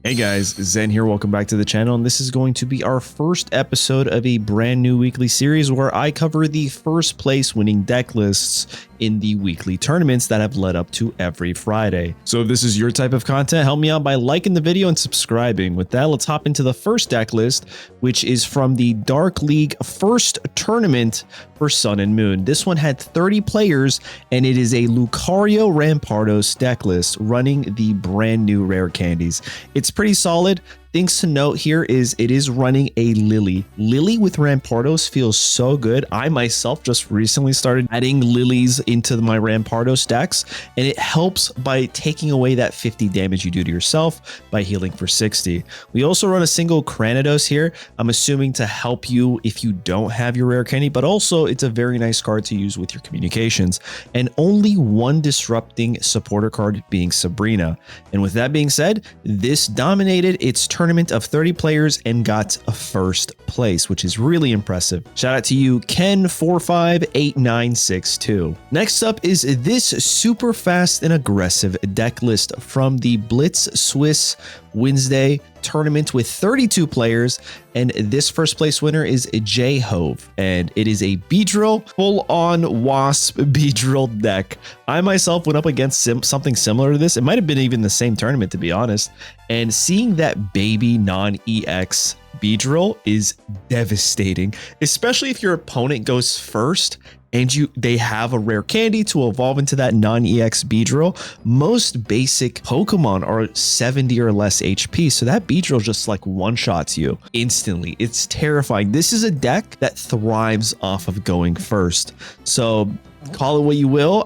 Hey guys, Zen here. Welcome back to the channel, and this is going to be our first episode of a brand new weekly series where I cover the first place winning deck lists in the weekly tournaments that have led up to every Friday. So if this is your type of content, help me out by liking the video and subscribing. With that, let's hop into the first deck list, which is from the Dark League first tournament for Sun and Moon. This one had 30 players, and it is a Lucario Rampardos deck list running the brand new rare candies. It's pretty solid. Things to note here is it is running a Lily. Lily with Rampardos feels so good. I myself just recently started adding Lilies into my Rampardos decks, and it helps by taking away that 50 damage you do to yourself by healing for 60. We also run a single Cranidos here. I'm assuming to help you if you don't have your rare candy, but also it's a very nice card to use with your communications. And only one disrupting supporter card being Sabrina. And with that being said, this dominated its tournament of 30 players and got a first place, which is really impressive. Shout out to you, Ken458962. Next up is this super fast and aggressive deck list from the Blitz Swiss Wednesday tournament with 32 players, and this first place winner is JHov, and it is a Beedrill full-on Wasp Beedrill deck. I myself went up against something similar to this. It might have been even the same tournament, to be honest, and seeing that baby non-EX Beedrill is devastating, especially if your opponent goes first and they have a rare candy to evolve into that non-EX Beedrill. Most basic Pokemon are 70 or less HP, so that Beedrill just like one-shots you instantly. It's terrifying. This is a deck that thrives off of going first. So call it what you will,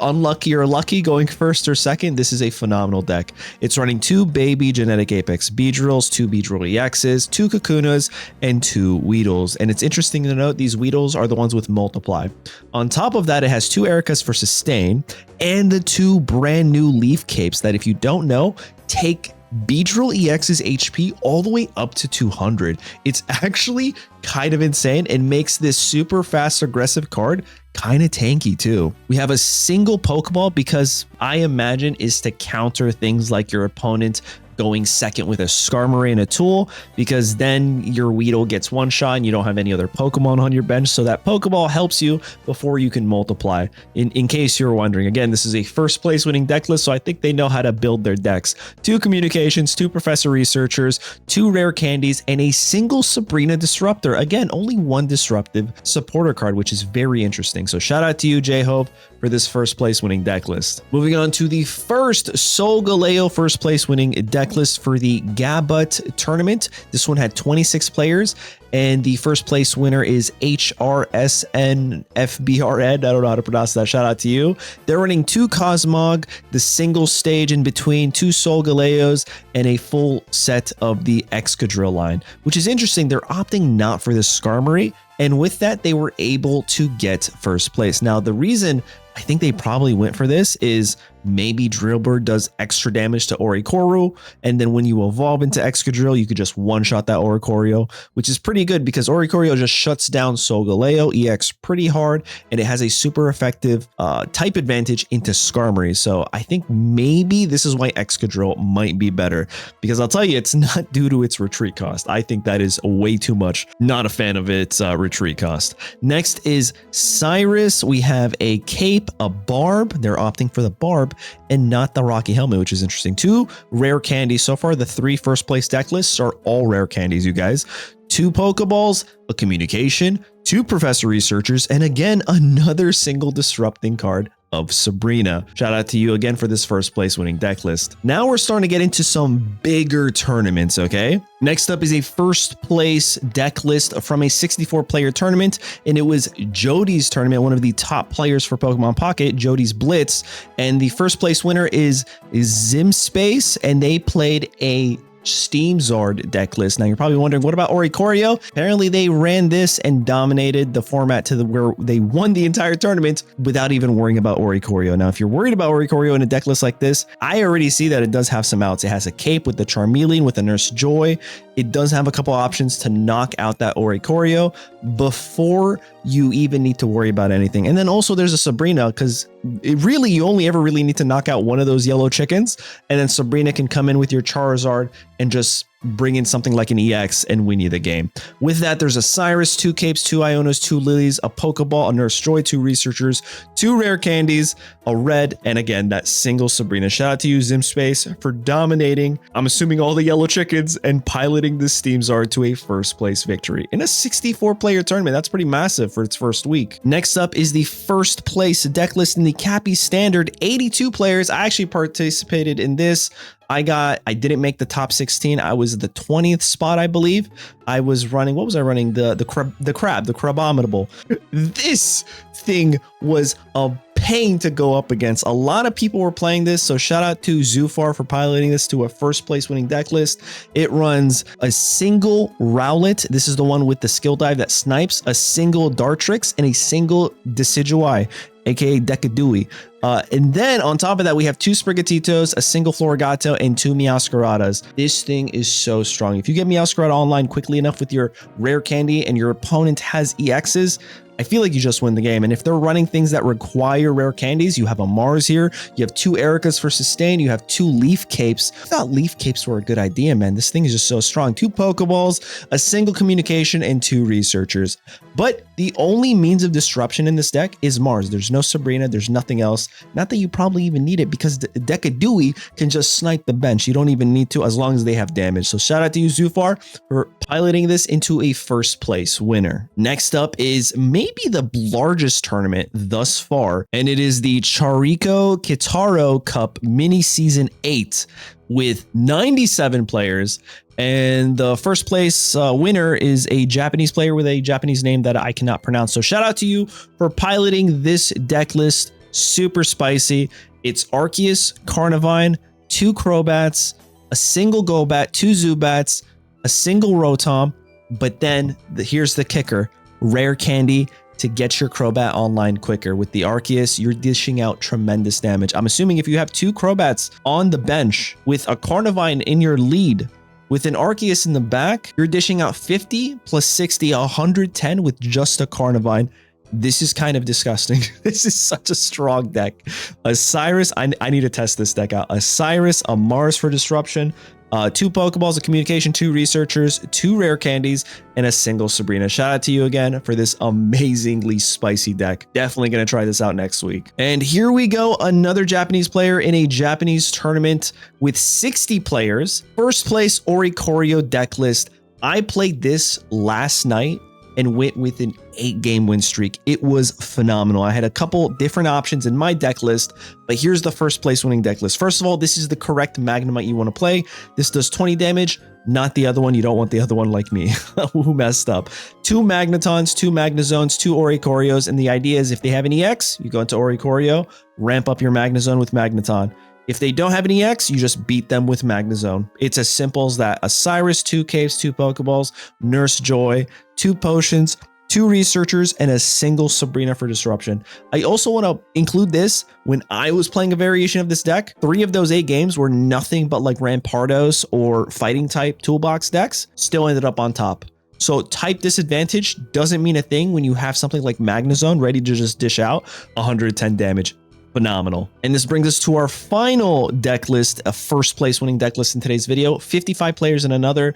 unlucky or lucky going first or second, this is a phenomenal deck. It's running 2 baby Genetic Apex Beedrills, 2 Beedrill EXs, 2 Kakunas, and 2 Weedles. And it's interesting to note these Weedles are the ones with Multiply. On top of that, it has 2 Ericas for Sustain and the 2 brand new Leaf Capes that, if you don't know, take Beedrill EX's HP all the way up to 200. It's actually kind of insane and makes this super fast aggressive card kind of tanky too. We have a single Pokeball because I imagine is to counter things like your opponent going second with a Skarmory and a Tool, because then your Weedle gets one shot and you don't have any other Pokemon on your bench, so that Pokeball helps you before you can multiply. In case you're wondering, again, this is a first place winning deck list, so I think they know how to build their decks. 2 communications, 2 Professor Researchers, 2 rare candies, and a single Sabrina Disruptor. Again, only 1 disruptive supporter card, which is very interesting. So shout out to you, JHov, for this first place winning deck list. Moving on to the first Solgaleo first place winning deck list for the Gabut tournament. This one had 26 players, and the first place winner is HRSN FBRN. I don't know how to pronounce that. Shout out to you. They're running 2 Cosmog, the single stage in between, 2 Solgaleos, and a full set of the Excadrill line, which is interesting. They're opting not for the Skarmory, and with that, they were able to get first place. Now, the reason I think they probably went for this is maybe Drillbur does extra damage to Oricoro, and then when you evolve into Excadrill, you could just one-shot that Oricoro, which is pretty good because Oricoro just shuts down Solgaleo EX pretty hard, and it has a super effective type advantage into Skarmory. So I think maybe this is why Excadrill might be better, because I'll tell you, it's not due to its retreat cost. I think that is way too much. Not a fan of its retreat cost. Next is Cyrus. We have a Cape, a Barb. They're opting for the Barb and not the Rocky Helmet, which is interesting. 2 rare candies. So far, the 3 first place deck lists are all rare candies, you guys. 2 Pokeballs, a communication, 2 Professor Researchers, and again, another single disrupting card of Sabrina. Shout out to you again for this first place winning deck list. Now we're starting to get into some bigger tournaments, okay? Next up is a first place deck list from a 64 player tournament, and it was Jody's tournament, one of the top players for Pokemon Pocket, Jody's Blitz, and the first place winner is Zimspace, and they played a Steam Zard deck list. Now you're probably wondering, what about Oricoro? Apparently they ran this and dominated the format to where they won the entire tournament without even worrying about Oricoro. Now, if you're worried about Oricoro in a deck list like this, I already see that it does have some outs. It has a Cape with the Charmeleon with a Nurse Joy. It does have a couple options to knock out that Oricoro before you even need to worry about anything. And then also there's a Sabrina, because you only ever really need to knock out one of those yellow chickens, and then Sabrina can come in with your Charizard and just bring in something like an EX and win you the game. With that, there's a Cyrus, 2 Capes, 2 Ionos, 2 Lilies, a Pokeball, a Nurse Joy, 2 Researchers, 2 Rare Candies, a Red, and again, that single Sabrina. Shout out to you, Zimspace, for dominating, I'm assuming, all the yellow chickens and piloting the Steam Zard to a first place victory in a 64-player tournament. That's pretty massive for its first week. Next up is the first place deck list in the Cappy Standard, 82 players. I actually participated in this. I didn't make the top 16. I was the 20th spot, I believe. I was running, what was I running? The Crabominable. This thing was a pain to go up against. A lot of people were playing this, so shout out to Zufar for piloting this to a first place winning deck list. It runs a single Rowlet. This is the one with the skill dive that snipes, a single Dartrix, and a single Decidueye, aka Decadui. And then on top of that, we have 2 Sprigatitos, a single Florigato, and 2 Meowscaradas. This thing is so strong. If you get Meowscarada online quickly enough with your rare candy and your opponent has EXs, I feel like you just win the game. And if they're running things that require rare candies, you have a Mars here, you have 2 Ericas for sustain, you have 2 Leaf Capes. I thought Leaf Capes were a good idea, man. This thing is just so strong. 2 Pokeballs, a single Communication, and 2 Researchers. But the only means of disruption in this deck is Mars. There's no Sabrina, there's nothing else. Not that you probably even need it, because Decadui can just snipe the bench. You don't even need to, as long as they have damage. So shout out to you, Zufar, for piloting this into a first place winner. Next up is maybe the largest tournament thus far, and it is the Charico Kitaro Cup Mini Season 8 with 97 players. And the first place winner is a Japanese player with a Japanese name that I cannot pronounce. So shout out to you for piloting this deck list. Super spicy. It's Arceus, Carnivine, 2 Crobats, a single Golbat, 2 Zubats, a single Rotom, but then here's the kicker: rare candy to get your Crobat online quicker. With the Arceus, you're dishing out tremendous damage. I'm assuming if you have 2 Crobats on the bench with a Carnivine in your lead, with an Arceus in the back, you're dishing out 50 plus 60, 110 with just a Carnivine. This is kind of disgusting. This is such a strong deck. A Cyrus, I need to test this deck out. A Cyrus, a Mars for disruption, 2 Pokeballs, a Communication, 2 Researchers, 2 Rare Candies, and a single Sabrina. Shout out to you again for this amazingly spicy deck. Definitely going to try this out next week. And here we go. Another Japanese player in a Japanese tournament with 60 players. First place Oricoro deck list. I played this last night and went with an 8-game win streak. It was phenomenal. I had a couple different options in my deck list, but here's the first place winning deck list. First of all, this is the correct Magnemite you want to play. This does 20 damage, not the other one. You don't want the other one like me, who messed up. 2 Magnetons, 2 Magnezones, 2 Oricorios, and the idea is if they have an EX, you go into Oricorio, ramp up your Magnezone with Magneton. If they don't have an EX, you just beat them with Magnezone. It's as simple as that. A Cyrus, 2 Capes, 2 Pokeballs, Nurse Joy, 2 Potions, 2 Researchers, and a single Sabrina for disruption. I also want to include this. When I was playing a variation of this deck, 3 of those 8 games were nothing but like Rampardos or fighting type toolbox decks. Still ended up on top. So type disadvantage doesn't mean a thing when you have something like Magnezone ready to just dish out 110 damage. Phenomenal. And this brings us to our final deck list, a first place winning deck list in today's video. 55 players in another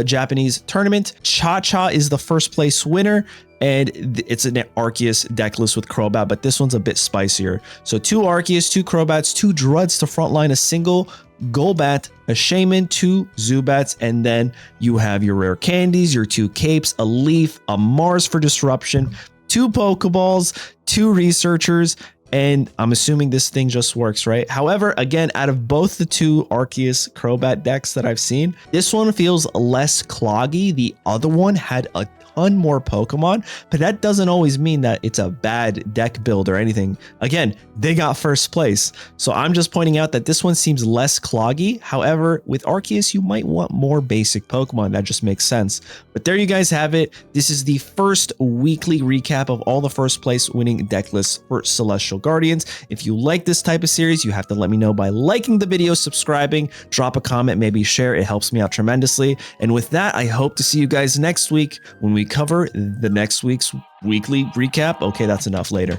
Japanese tournament. Cha-Cha is the first place winner, and it's an Arceus deck list with Crobat, but this one's a bit spicier. So 2 Arceus, 2 Crobats, 2 Druds to frontline, a single Golbat, a Shaman, 2 Zubats, and then you have your rare candies, your 2 Capes, a Leaf, a Mars for disruption, 2 Pokeballs, 2 Researchers, and I'm assuming this thing just works, right? However, again, out of both the 2 Arceus Crobat decks that I've seen, this one feels less cloggy. The other one had a ton more Pokemon, but that doesn't always mean that it's a bad deck build or anything. Again, they got first place. So I'm just pointing out that this one seems less cloggy. However, with Arceus, you might want more basic Pokemon. That just makes sense. But there you guys have it. This is the first weekly recap of all the first place winning deck lists for Celestial Guardians. If you like this type of series, you have to let me know by liking the video, subscribing, drop a comment, maybe share. It helps me out tremendously. And with that, I hope to see you guys next week when we cover the next week's weekly recap. Okay, that's enough. Later.